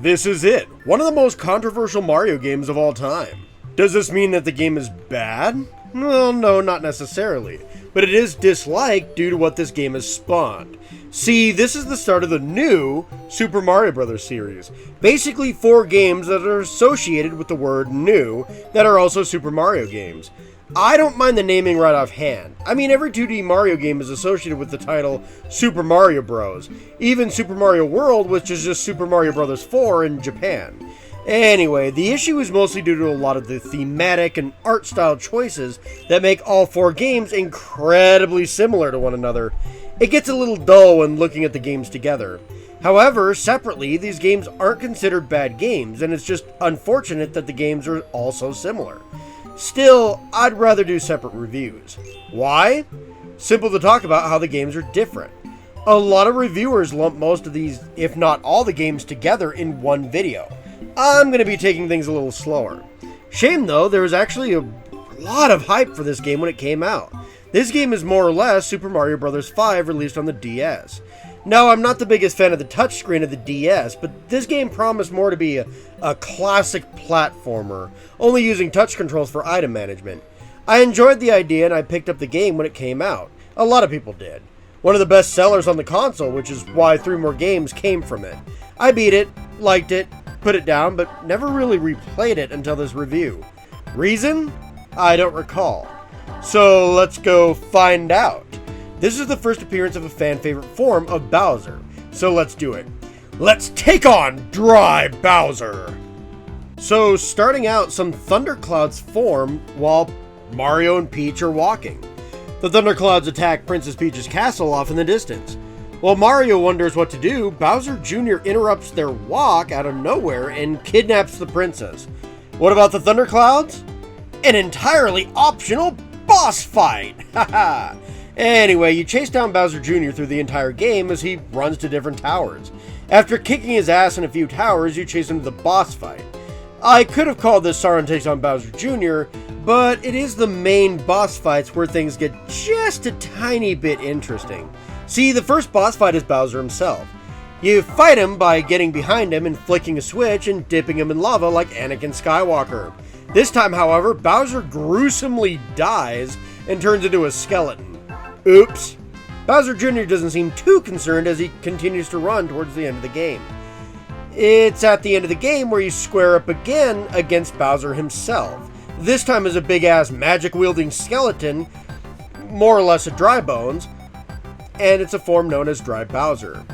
This is it, one of the most controversial Mario games of all time. Does this mean that the game is bad? Well, no, not necessarily, but it is disliked due to what this game has spawned. See, this is the start of the new Super Mario Bros. Series. Basically 4 games that are associated with the word new that are also Super Mario games. I don't mind the naming right offhand. I mean, every 2D Mario game is associated with the title Super Mario Bros. Even Super Mario World, which is just Super Mario Bros. 4 in Japan. Anyway, the issue is mostly due to a lot of the thematic and art style choices that make all 4 games incredibly similar to one another. It gets a little dull when looking at the games together. However, separately, these games aren't considered bad games, and it's just unfortunate that the games are all so similar. Still, I'd rather do separate reviews. Why? Simple to talk about how the games are different. A lot of reviewers lump most of these, if not all the games together in one video. I'm going to be taking things a little slower. Shame though, there was actually a lot of hype for this game when it came out. This game is more or less Super Mario Bros. 5 released on the DS. No, I'm not the biggest fan of the touchscreen of the DS, but this game promised more to be a classic platformer, only using touch controls for item management. I enjoyed the idea and I picked up the game when it came out. A lot of people did. One of the best sellers on the console, which is why 3 more games came from it. I beat it, liked it, put it down, but never really replayed it until this review. Reason? I don't recall. So let's go find out. This is the first appearance of a fan-favorite form of Bowser, so let's do it. Let's take on Dry Bowser! So, starting out, some thunderclouds form while Mario and Peach are walking. The thunderclouds attack Princess Peach's castle off in the distance. While Mario wonders what to do, Bowser Jr. interrupts their walk out of nowhere and kidnaps the princess. What about the thunderclouds? An entirely optional boss fight! Haha! Anyway, you chase down Bowser Jr. through the entire game as he runs to different towers. After kicking his ass in a few towers, you chase him to the boss fight. I could have called this Sauron takes on Bowser Jr., but it is the main boss fights where things get just a tiny bit interesting. See, the first boss fight is Bowser himself. You fight him by getting behind him and flicking a switch and dipping him in lava like Anakin Skywalker. This time, however, Bowser gruesomely dies and turns into a skeleton. Oops. Bowser Jr. doesn't seem too concerned as he continues to run towards the end of the game. It's at the end of the game where you square up again against Bowser himself. This time as a big-ass magic-wielding skeleton, more or less a dry bones, and it's a form known as Dry Bowser.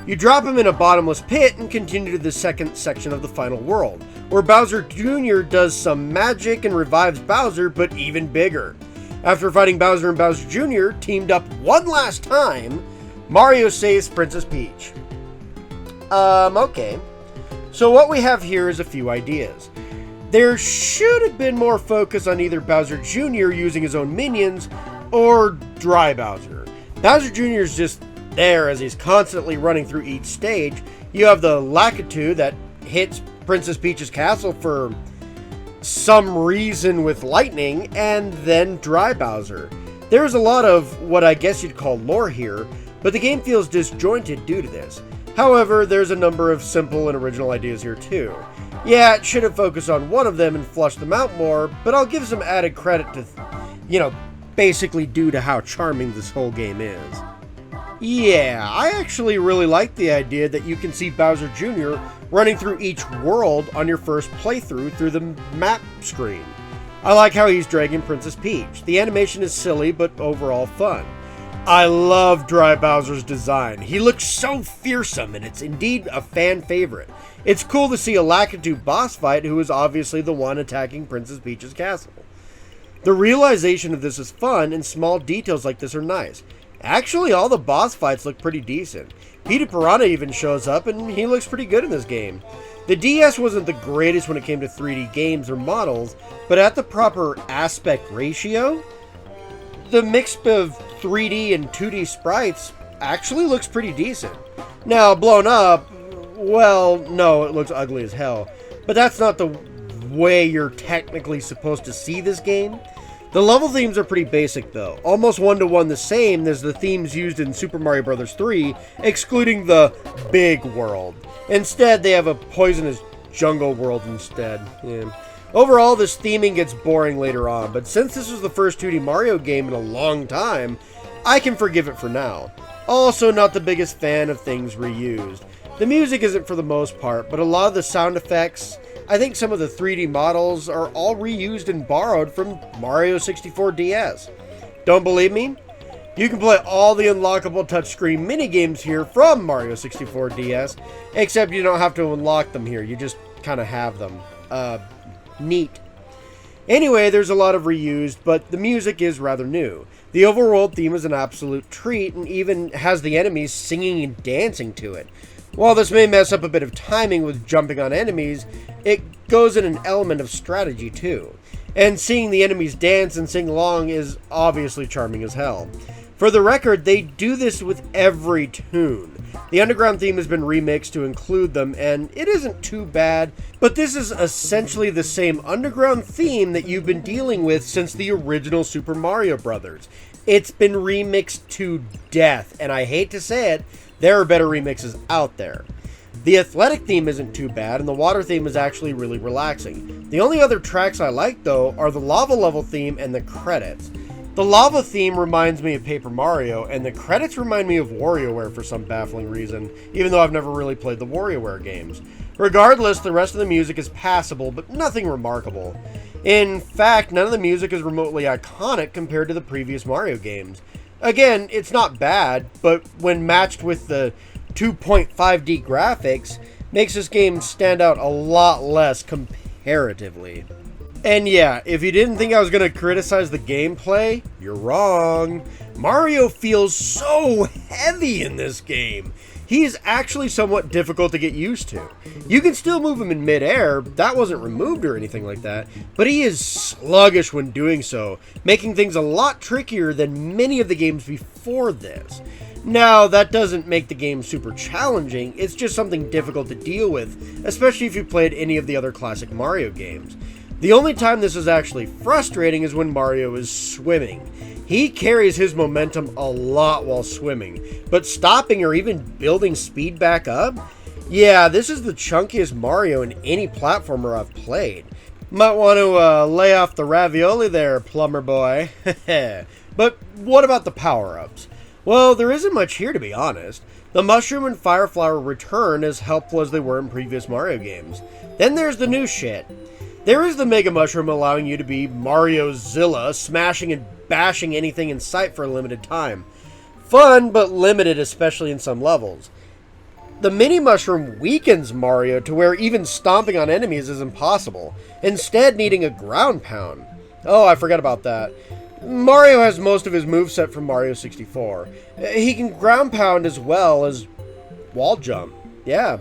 You drop him in a bottomless pit and continue to the second section of the final world, where Bowser Jr. does some magic and revives Bowser, but even bigger. After fighting Bowser and Bowser Jr. teamed up one last time, Mario saves Princess Peach. Okay. So what we have here is a few ideas. There should have been more focus on either Bowser Jr. using his own minions, or Dry Bowser. Bowser Jr. is just there as he's constantly running through each stage. You have the Lakitu that hits Princess Peach's castle for some reason with lightning, and then Dry Bowser. There's a lot of what I guess you'd call lore here, but the game feels disjointed due to this. However, there's a number of simple and original ideas here too. Yeah, it should have focused on one of them and flushed them out more, but I'll give some added credit to, basically due to how charming this whole game is. Yeah, I actually really like the idea that you can see Bowser Jr. running through each world on your first playthrough through the map screen. I like how he's dragging Princess Peach. The animation is silly, but overall fun. I love Dry Bowser's design. He looks so fearsome, and it's indeed a fan favorite. It's cool to see a Lakitu boss fight who is obviously the one attacking Princess Peach's castle. The realization of this is fun, and small details like this are nice. Actually, all the boss fights look pretty decent. Peter Piranha even shows up, and he looks pretty good in this game. The DS wasn't the greatest when it came to 3D games or models, but at the proper aspect ratio, the mix of 3D and 2D sprites actually looks pretty decent. Now, blown up, well, no, it looks ugly as hell. But that's not the way you're technically supposed to see this game. The level themes are pretty basic though, almost one-to-one the same as the themes used in Super Mario Bros. 3, excluding the big world. Instead, they have a poisonous jungle world instead. Yeah. Overall, this theming gets boring later on, but since this was the first 2D Mario game in a long time, I can forgive it for now. Also, not the biggest fan of things reused. The music isn't for the most part, but a lot of the sound effects, I think some of the 3D models are all reused and borrowed from Mario 64 DS. Don't believe me? You can play all the unlockable touchscreen minigames here from Mario 64 DS, except you don't have to unlock them here, you just kind of have them. Neat. Anyway, there's a lot of reused, but the music is rather new. The overworld theme is an absolute treat, and even has the enemies singing and dancing to it. While this may mess up a bit of timing with jumping on enemies, it goes in an element of strategy too. And seeing the enemies dance and sing along is obviously charming as hell. For the record, they do this with every tune. The underground theme has been remixed to include them, and it isn't too bad, but this is essentially the same underground theme that you've been dealing with since the original Super Mario Bros. It's been remixed to death, and I hate to say it, there are better remixes out there. The athletic theme isn't too bad, and the water theme is actually really relaxing. The only other tracks I like, though, are the lava level theme and the credits. The lava theme reminds me of Paper Mario, and the credits remind me of WarioWare for some baffling reason, even though I've never really played the WarioWare games. Regardless, the rest of the music is passable, but nothing remarkable. In fact, none of the music is remotely iconic compared to the previous Mario games. Again, it's not bad, but when matched with the 2.5D graphics, makes this game stand out a lot less comparatively. And yeah, if you didn't think I was going to criticize the gameplay, you're wrong. Mario feels so heavy in this game. He is actually somewhat difficult to get used to. You can still move him in midair, that wasn't removed or anything like that, but he is sluggish when doing so, making things a lot trickier than many of the games before this. Now, that doesn't make the game super challenging, it's just something difficult to deal with, especially if you played any of the other classic Mario games. The only time this is actually frustrating is when Mario is swimming. He carries his momentum a lot while swimming, but stopping or even building speed back up? Yeah, this is the chunkiest Mario in any platformer I've played. Might want to lay off the ravioli there, plumber boy. But what about the power-ups? Well, there isn't much here to be honest. The Mushroom and Fire Flower return as helpful as they were in previous Mario games. Then there's the new shit. There is the Mega Mushroom allowing you to be Mario-Zilla, smashing and bashing anything in sight for a limited time. Fun, but limited, especially in some levels. The Mini Mushroom weakens Mario to where even stomping on enemies is impossible, instead needing a ground pound. Oh, I forgot about that. Mario has most of his moveset from Mario 64. He can ground pound as well as wall jump. Yeah.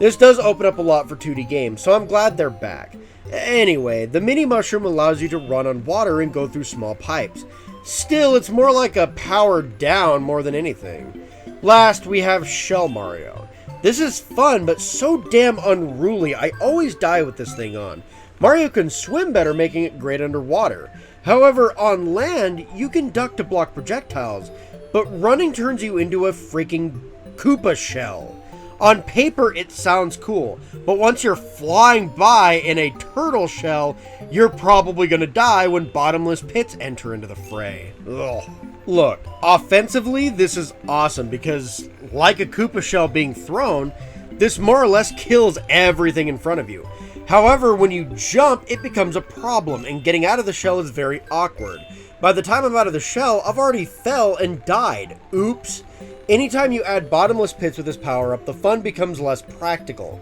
This does open up a lot for 2D games, so I'm glad they're back. Anyway, the Mini Mushroom allows you to run on water and go through small pipes. Still, it's more like a power down more than anything. Last, we have Shell Mario. This is fun, but so damn unruly, I always die with this thing on. Mario can swim better, making it great underwater. However, on land, you can duck to block projectiles, but running turns you into a freaking Koopa shell. On paper, it sounds cool, but once you're flying by in a turtle shell, you're probably going to die when bottomless pits enter into the fray. Ugh. Look, offensively, this is awesome because, like a Koopa shell being thrown, this more or less kills everything in front of you. However, when you jump, it becomes a problem, and getting out of the shell is very awkward. By the time I'm out of the shell, I've already fell and died. Oops. Anytime you add bottomless pits with this power-up, the fun becomes less practical.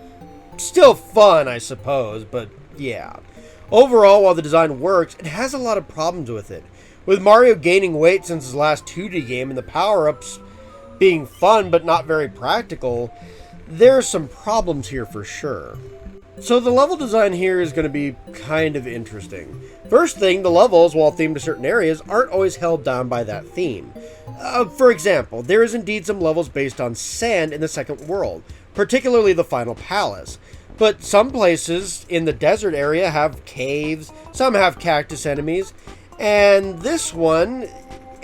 Still fun, I suppose, but yeah. Overall, while the design works, it has a lot of problems with it. With Mario gaining weight since his last 2D game and the power-ups being fun but not very practical, there's some problems here for sure. So the level design here is going to be kind of interesting. First thing, the levels, while themed to certain areas, aren't always held down by that theme. For example, there is indeed some levels based on sand in the second world, particularly the final palace. But some places in the desert area have caves, some have cactus enemies, and this one,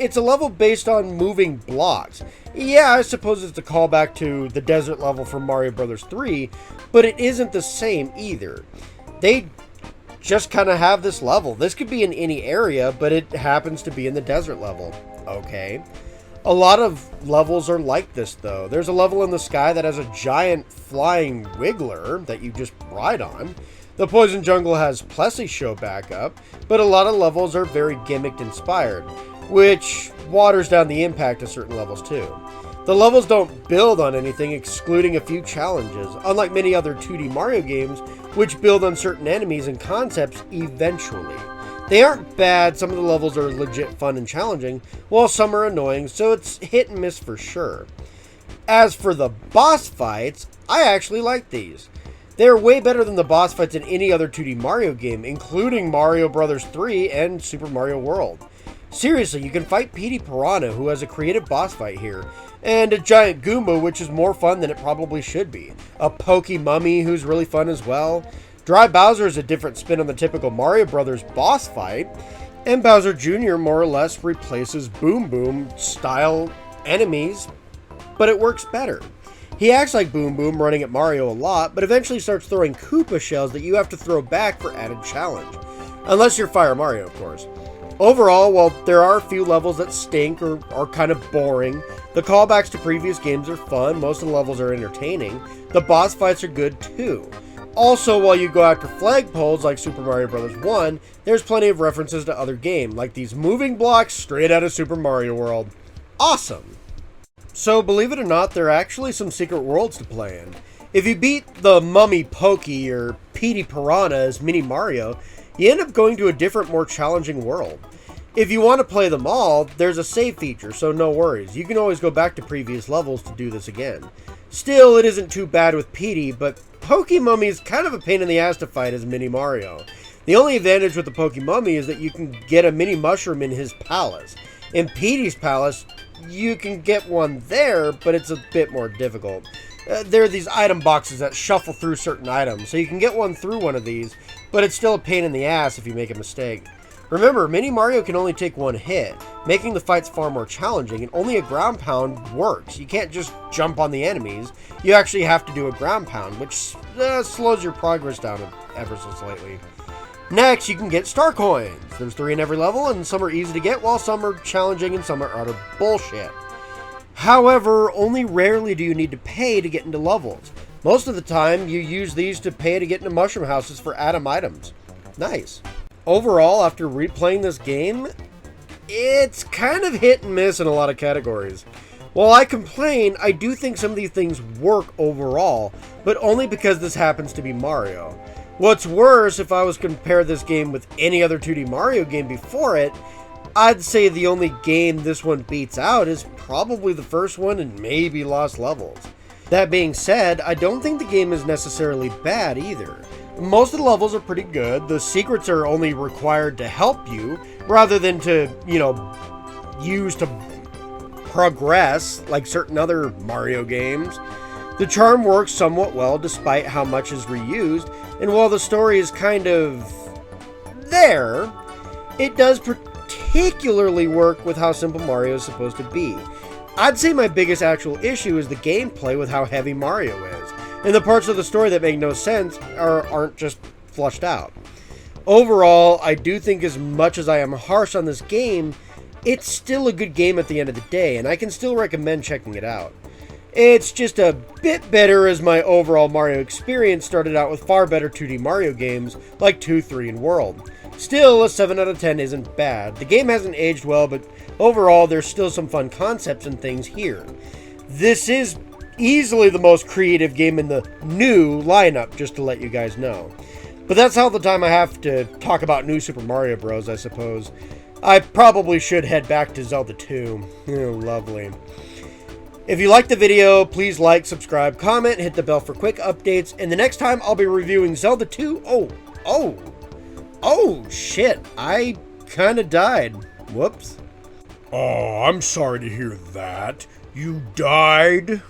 it's a level based on moving blocks. Yeah, I suppose it's a callback to the desert level from Mario Bros. 3, but it isn't the same either. They just kind of have this level. This could be in any area, but it happens to be in the desert level. Okay. A lot of levels are like this, though. There's a level in the sky that has a giant flying wiggler that you just ride on. The Poison Jungle has Plessy show backup, but a lot of levels are very gimmicked inspired, which waters down the impact of certain levels too. The levels don't build on anything, excluding a few challenges, unlike many other 2D Mario games, which build on certain enemies and concepts eventually. They aren't bad, some of the levels are legit fun and challenging, while some are annoying, so it's hit and miss for sure. As for the boss fights, I actually like these. They're way better than the boss fights in any other 2D Mario game, including Mario Bros. 3 and Super Mario World. Seriously, you can fight Petey Piranha, who has a creative boss fight here, and a giant Goomba, which is more fun than it probably should be. A Pokey Mummy, who's really fun as well. Dry Bowser is a different spin on the typical Mario Brothers boss fight, and Bowser Jr. more or less replaces Boom Boom style enemies, but it works better. He acts like Boom Boom running at Mario a lot, but eventually starts throwing Koopa shells that you have to throw back for added challenge. Unless you're Fire Mario, of course. Overall, while there are a few levels that stink or are kind of boring, the callbacks to previous games are fun, most of the levels are entertaining, the boss fights are good too. Also, while you go after flagpoles like Super Mario Bros. 1, there's plenty of references to other games, like these moving blocks straight out of Super Mario World. Awesome! So, believe it or not, there are actually some secret worlds to play in. If you beat the Mummy Pokey or Petey Piranha as Mini Mario, you end up going to a different, more challenging world. If you want to play them all, there's a save feature, so no worries. You can always go back to previous levels to do this again. Still, it isn't too bad with Petey, but Pokey Mummy is kind of a pain in the ass to fight as Mini Mario. The only advantage with the Pokey Mummy is that you can get a mini mushroom in his palace. In Petey's palace, you can get one there, but it's a bit more difficult. There are these item boxes that shuffle through certain items, so you can get one through one of these, but it's still a pain in the ass if you make a mistake. Remember, Mini Mario can only take one hit, making the fights far more challenging, and only a ground pound works. You can't just jump on the enemies, you actually have to do a ground pound, which slows your progress down ever so slightly. Next, you can get star coins. There's 3 in every level, and some are easy to get, while some are challenging and some are utter bullshit. However, only rarely do you need to pay to get into levels. Most of the time, you use these to pay to get into mushroom houses for Atom items. Nice. Overall, after replaying this game, it's kind of hit and miss in a lot of categories. While I complain, I do think some of these things work overall, but only because this happens to be Mario. What's worse, if I was to compare this game with any other 2D Mario game before it, I'd say the only game this one beats out is probably the first one and maybe Lost Levels. That being said, I don't think the game is necessarily bad either. Most of the levels are pretty good. The secrets are only required to help you, rather than to, use to progress like certain other Mario games. The charm works somewhat well despite how much is reused, and while the story is kind of there, it does particularly work with how simple Mario is supposed to be. I'd say my biggest actual issue is the gameplay with how heavy Mario is, and the parts of the story that make no sense aren't just flushed out. Overall, I do think as much as I am harsh on this game, it's still a good game at the end of the day, and I can still recommend checking it out. It's just a bit better as my overall Mario experience started out with far better 2D Mario games like 2, 3, and World. Still, a 7 out of 10 isn't bad. The game hasn't aged well, but overall there's still some fun concepts and things here. This is easily the most creative game in the new lineup, just to let you guys know. But that's all the time I have to talk about New Super Mario Bros., I suppose. I probably should head back to Zelda 2. Oh, lovely. If you liked the video, please like, subscribe, comment, hit the bell for quick updates, and the next time I'll be reviewing Zelda 2. Oh, shit, I kinda died. Whoops. Oh, I'm sorry to hear that. You died?